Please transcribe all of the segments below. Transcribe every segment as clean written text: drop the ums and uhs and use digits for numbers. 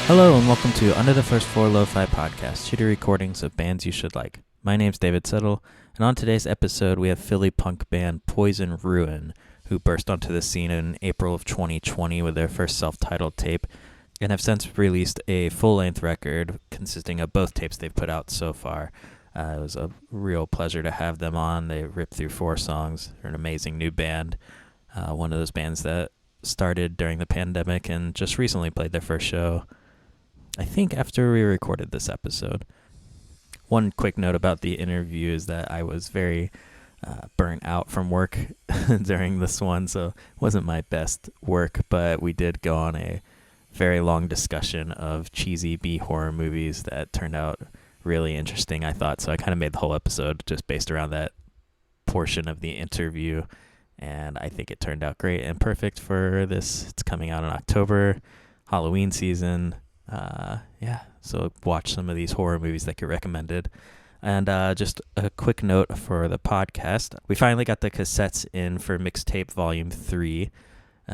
Hello and welcome to Under the First Floor Lo-Fi Podcast, shitty recordings of bands you should like. My name's David Settle, and on today's episode we have Philly punk band Poison Ruin, who burst onto the scene in April of 2020 with their first self-titled tape, and have since released a full-length record consisting of both tapes they've put out so far. It was a real pleasure to have them on. They ripped through 4 songs. They're an amazing new band, one of those bands that started during the pandemic and just recently played their first show, I think after we recorded this episode. One quick note about the interview is that I was very burnt out from work during this one, so it wasn't my best work, but we did go on a very long discussion of cheesy B-horror movies that turned out really interesting, I thought. So I kind of made the whole episode just based around that portion of the interview, and I think it turned out great and perfect for this. It's coming out in October, Halloween season. So watch some of these horror movies that get recommended. And just a quick note for the podcast. We finally got the cassettes in for Mixtape Volume 3.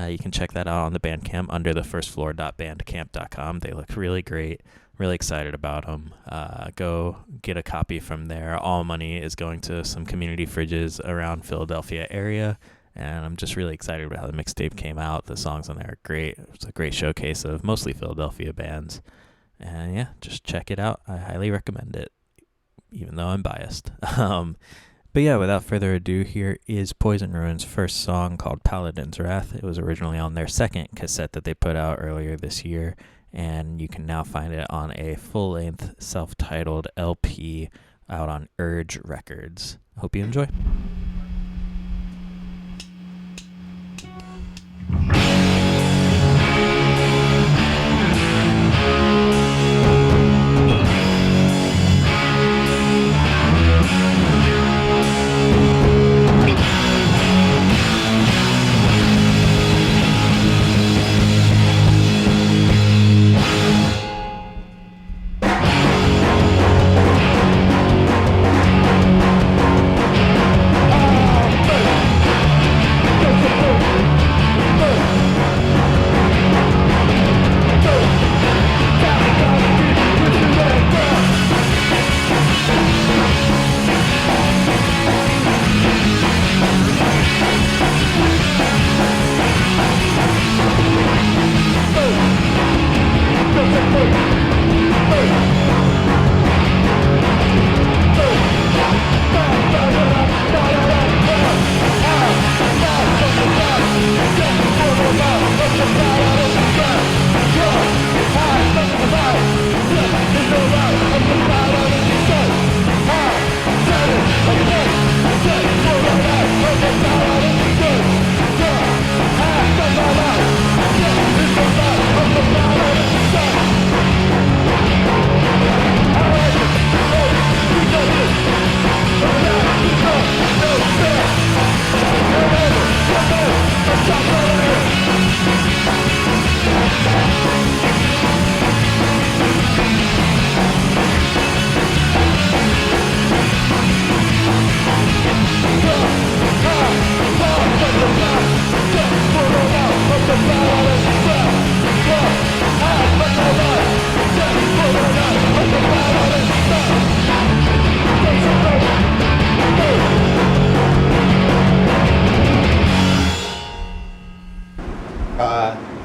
You can check that out on the Bandcamp, underthefirstfloor.bandcamp.com. They look really great. Really excited about them. Go get a copy from there. All money is going to some community fridges around Philadelphia area. And I'm just really excited about how the mixtape came out. The songs on there are great. It's a great showcase of mostly Philadelphia bands. And yeah, just check it out. I highly recommend it, even though I'm biased. But yeah, without further ado, here is Poison Ruin's first song called Paladin's Wrath. It was originally on their second cassette that they put out earlier this year. And you can now find it on a full-length self-titled LP out on Urge Records. Hope you enjoy.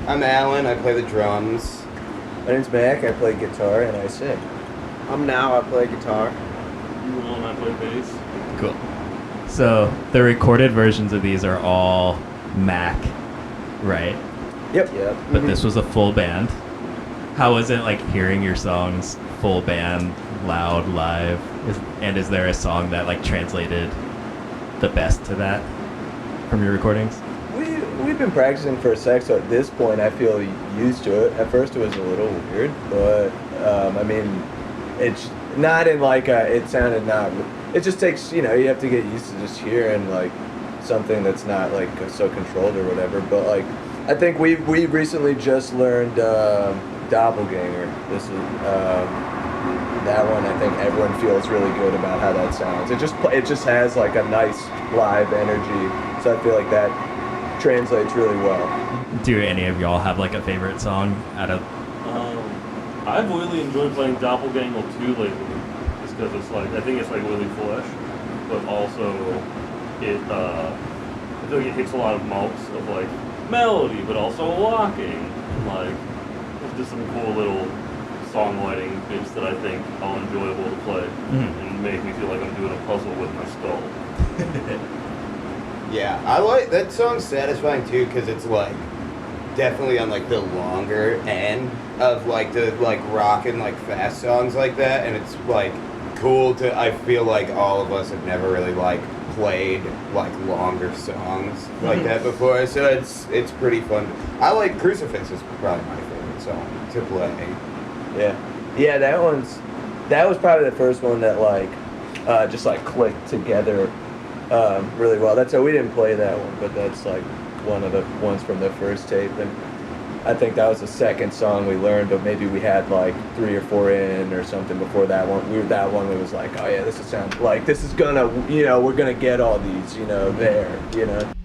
I'm Alan, I play the drums. My name's Mac, I play guitar and I sing. I'm Now, I play guitar. You and I play bass. Cool. So the recorded versions of these are all Mac, right? Yep. But this was a full band. How was it like hearing your songs full band, loud, live? Is there a song that like translated the best to that from your recordings? We've been practicing for a sec, so at this point I feel used to it. At first it was a little weird, but it's not in like it sounded not. It just takes, you have to get used to just hearing like something that's not like so controlled or whatever. But like I think we recently just learned Doppleganger. This is that one. I think everyone feels really good about how that sounds. It just has like a nice live energy. So I feel like that translates really well. Do any of y'all have like a favorite song out of? I've really enjoyed playing Doppleganger 2 lately, just because it's like, I think it's like really flush, but also I feel like it hits a lot of notes of like melody, but also locking, and like there's just some cool little songwriting bits that I think are enjoyable to play and make me feel like I'm doing a puzzle with my skull. Yeah, I like that song's satisfying too because it's like definitely on like the longer end of like the like rock and like fast songs like that, and it's like cool to. I feel like all of us have never really like played like longer songs like that before, so it's pretty fun. I like Crucifix is probably my favorite song to play. Yeah, that was probably the first one that like just like clicked together really well. That's we didn't play that one, but that's like one of the ones from the first tape, and I think that was the second song we learned, but maybe we had like 3 or 4 in or something before that one. We was like, oh yeah, this is sound like this is gonna, we're gonna get all these, there. Just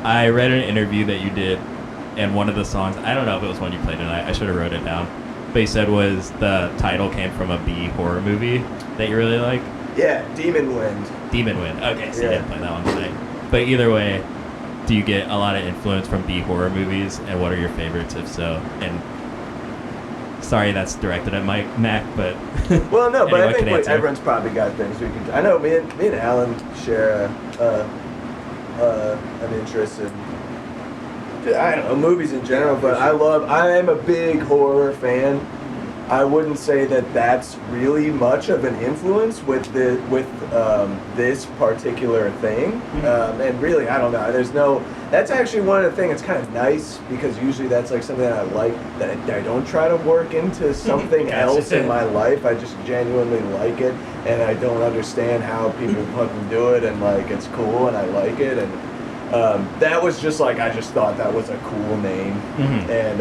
I read an interview that you did, and one of the songs, I don't know if it was one you played tonight, I should have wrote it down, but you said was the title came from a B horror movie that you really like? Yeah, Demon Wind. Demon Wind. Okay, so you Yeah. didn't play that one tonight. But either way, do you get a lot of influence from B horror movies, and what are your favorites, if so? And sorry that's directed at Mac, but Well, no, but anyone I think can like, answer. everyone's probably got things we can. I know me and Alan share an interest in, I don't know, movies in general. But I am a big horror fan. I wouldn't say that that's really much of an influence with this particular thing. And really, I don't know. That's actually one of the things that's kind of nice, because usually that's like something that I like, that I don't try to work into something else in my life. I just genuinely like it, and I don't understand how people fucking do it, and like it's cool and I like it. And that was just like, I just thought that was a cool name. And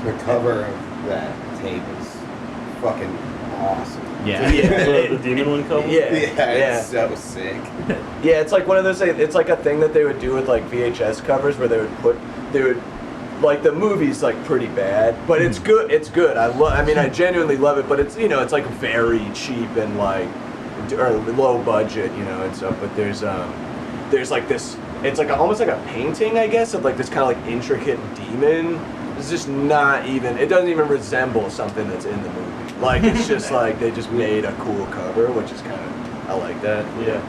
The cover of that tape is fucking awesome. Yeah. The Demon Wind cover? Yeah, Yeah, it's so sick. Yeah, it's like one of those. It's like a thing that they would do with like VHS covers, where they would like, the movie's like pretty bad, but it's good. It's good. I mean, I genuinely love it, but it's it's like very cheap and like or low budget, and stuff. But there's like this. It's like almost like a painting, I guess, of like this kind of like intricate demon. It's just not even. It doesn't even resemble something that's in the movie. Like, it's just like they just made a cool cover, which is kind of, I like that. Yeah.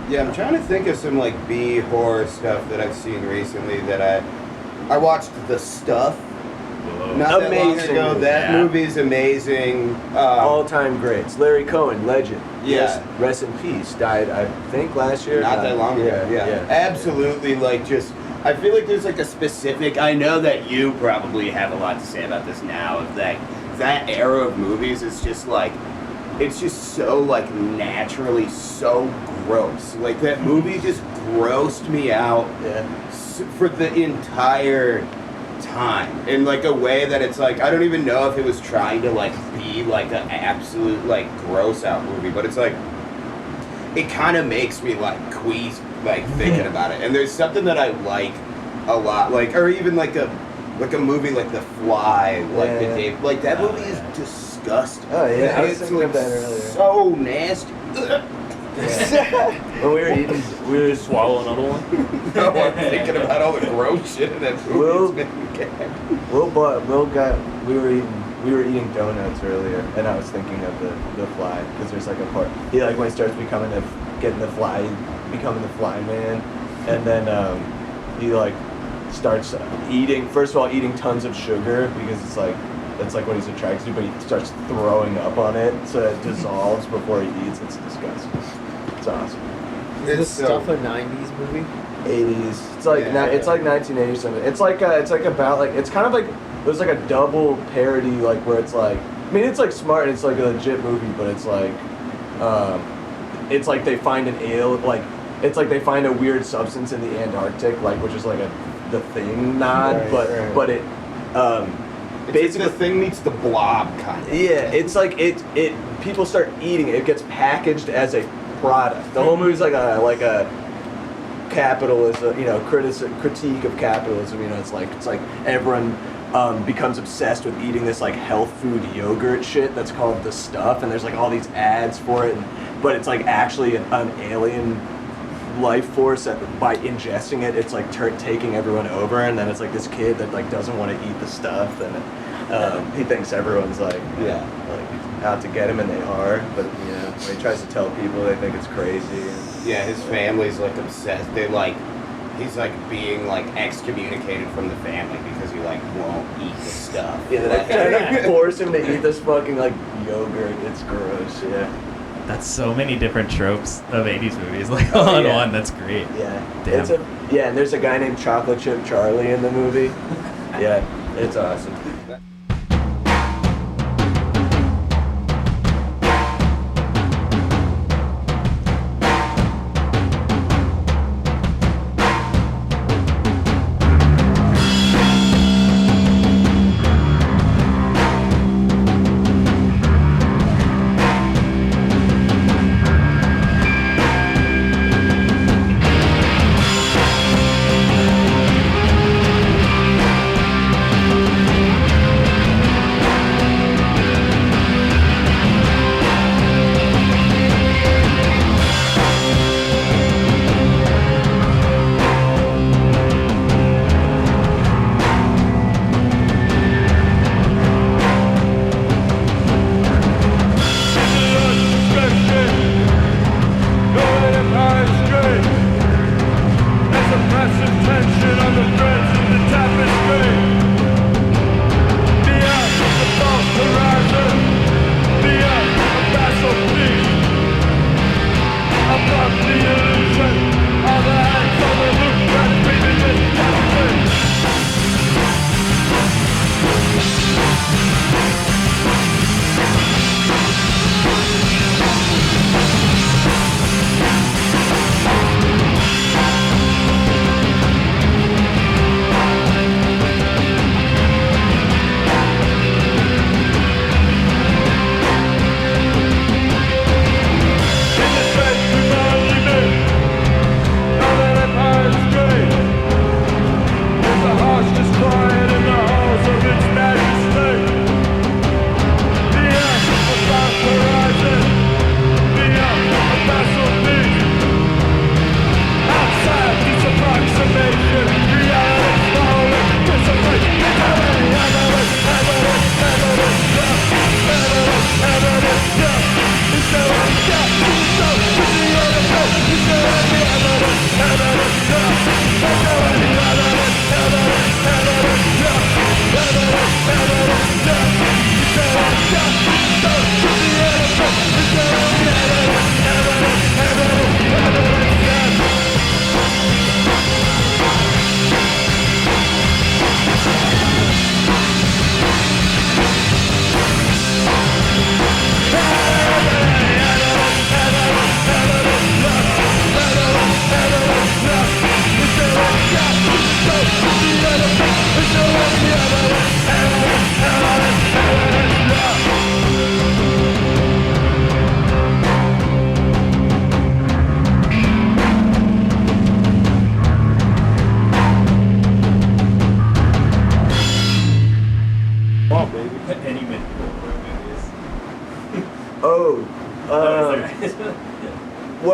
Yeah, I'm trying to think of some like B horror stuff that I've seen recently that I watched The Stuff not that long Amazing ago. movie. That Yeah. movie's amazing. All-time greats. Larry Cohen, legend. Yeah. Rest in peace. Died, I think, last year. Not that long ago. Yeah. Absolutely. Like, just, I feel like there's like a specific. I know that you probably have a lot to say about this now. Of that era of movies is just like, it's just so like naturally so gross. Like that movie just grossed me out for the entire time in like a way that it's like I don't even know if it was trying to like be like an absolute like gross out movie, but it's like it kind of makes me like queasy like thinking about it. And there's something that I like a lot, like, or even like a movie like The Fly, like the Dave, like that movie is disgusting. Oh yeah, I was it's thinking like of that earlier. so nasty. When we were eating, We would swallow another one. No, I'm thinking about all the gross shit in that movie. we were eating donuts earlier, and I was thinking of the fly, because there's like a part he like when he starts becoming the fly man, and then he like starts eating, first of all eating tons of sugar because it's like that's like what he's attracted to, but he starts throwing up on it so it dissolves before he eats. It's disgusting. It's awesome. Is this stuff a 90s movie? 80s. It's like it's like 1980 something. It's like about like it's kind of like it was like a double parody, like where it's like I mean it's like smart and it's like a legit movie, but it's like they find an it's like they find a weird substance in the Antarctic, like which is like the Thing nod, but it basically the Thing meets the Blob kind of. Yeah, it's like it people start eating it. It gets packaged as a product. The whole movie's like a capitalism, critique of capitalism. It's like everyone becomes obsessed with eating this like health food yogurt shit that's called The Stuff, and there's like all these ads for it, but it's like actually an alien life force that by ingesting it, it's like taking everyone over, and then it's like this kid that like doesn't want to eat the stuff, and he thinks everyone's like out to get him, and they are, but when he tries to tell people, they think it's crazy. Yeah, his family's like obsessed. He's like being like excommunicated from the family because he like won't eat the stuff. Yeah, they're trying to force him to eat this fucking like yogurt. It's gross. Yeah. That's so many different tropes of 80s movies, like all in one. That's great. Yeah. Damn. And there's a guy named Chocolate Chip Charlie in the movie. Yeah, it's awesome.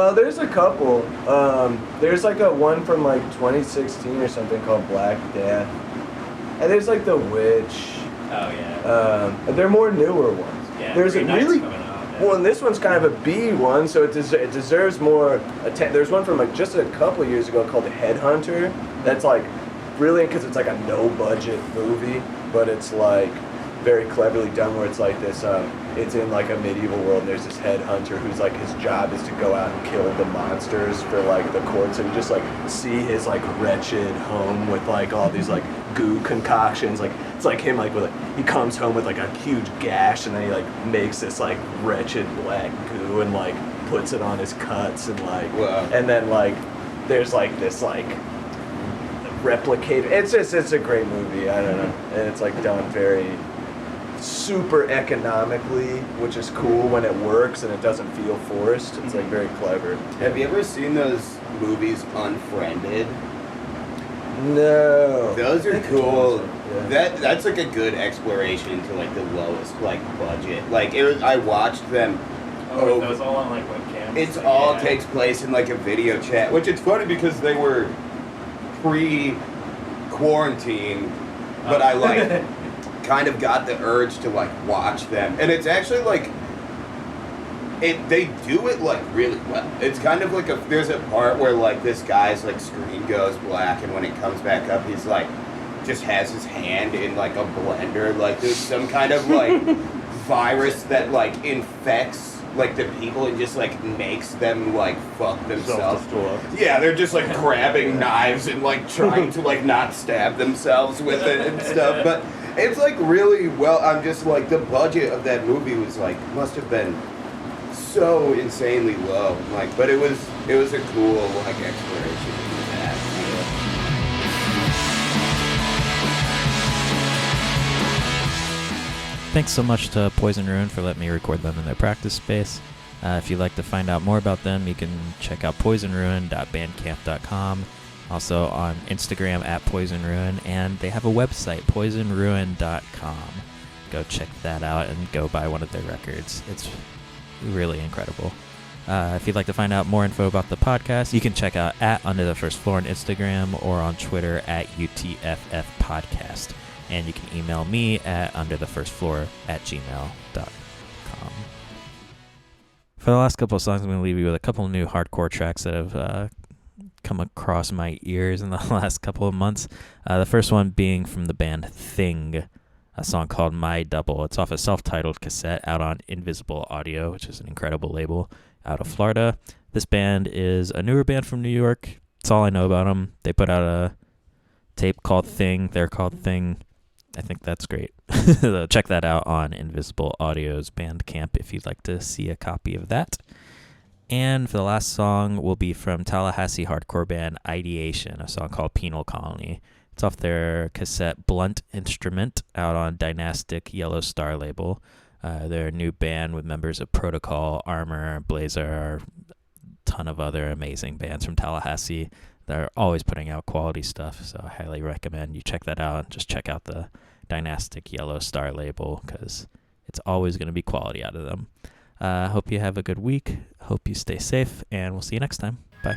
No, there's a couple. There's like a one from like 2016 or something called Black Death. And there's like The Witch. Oh yeah. They're more newer ones. Yeah. There's a Green Knight's really coming out, yeah. well, and this one's kind of a B one, so it deserves more attention. There's one from like just a couple years ago called The Headhunter. That's like brilliant because it's like a no budget movie, but it's like very cleverly done where it's like this it's in like a medieval world and there's this headhunter who's like his job is to go out and kill the monsters for like the court, so you just like see his like wretched home with like all these like goo concoctions, like it's like him like with like he comes home with like a huge gash and then he like makes this like wretched black goo and like puts it on his cuts and like Wow. and then like there's like this like replicated, it's a great movie, I don't know, and it's like done very super economically, which is cool when it works and it doesn't feel forced. It's like very clever. Have you ever seen those movies Unfriended? No. Those are cool. Yeah. That's like a good exploration into like the lowest like budget. Like I watched them. Oh, those all on like webcams. It's like, all yeah. takes place in like a video chat, which it's funny because they were pre-quarantine, but I like kind of got the urge to like watch them, and it's actually like they do it like really well. It's kind of like there's a part where like this guy's like screen goes black, and when it comes back up, he's like just has his hand in like a blender, like there's some kind of like virus that like infects like the people and just like makes them like fuck themselves. Self-destruct. Yeah, they're just like grabbing knives and like trying to like not stab themselves with it and stuff. But it's like really well. I'm just like the budget of that movie was like must have been so insanely low. Like, but it was a cool like exploration into that. Thanks so much to Poison Ruin for letting me record them in their practice space. If you'd like to find out more about them, you can check out poisonruin.bandcamp.com. Also on Instagram at poisonruin, and they have a website, poisonruin.com. Go check that out and go buy one of their records. It's really incredible. If you'd like to find out more info about the podcast, you can check out at Under the First Floor on Instagram or on Twitter at UTFF Podcast. And you can email me at underthefirstfloor@gmail.com. For the last couple of songs, I'm going to leave you with a couple of new hardcore tracks that have come across my ears in the last couple of months. The first one being from the band Thing, a song called My Double. It's off a self-titled cassette out on Invisible Audio, which is an incredible label out of Florida. This band is a newer band from New York. That's all I know about them. They put out a tape called Thing. They're called Thing. I think that's great. Check that out on Invisible Audio's Bandcamp if you'd like to see a copy of that. And for the last song will be from Tallahassee hardcore band Ideation, a song called Penal Colony. It's off their cassette Blunt Instrument out on Dynastic Yellow Star label. They're a new band with members of Protocol, Armor, Blazer, a ton of other amazing bands from Tallahassee. They're always putting out quality stuff, so I highly recommend you check that out. Just check out the Dynastic Yellow Star label because it's always going to be quality out of them. Hope you have a good week. Hope you stay safe, and we'll see you next time. Bye.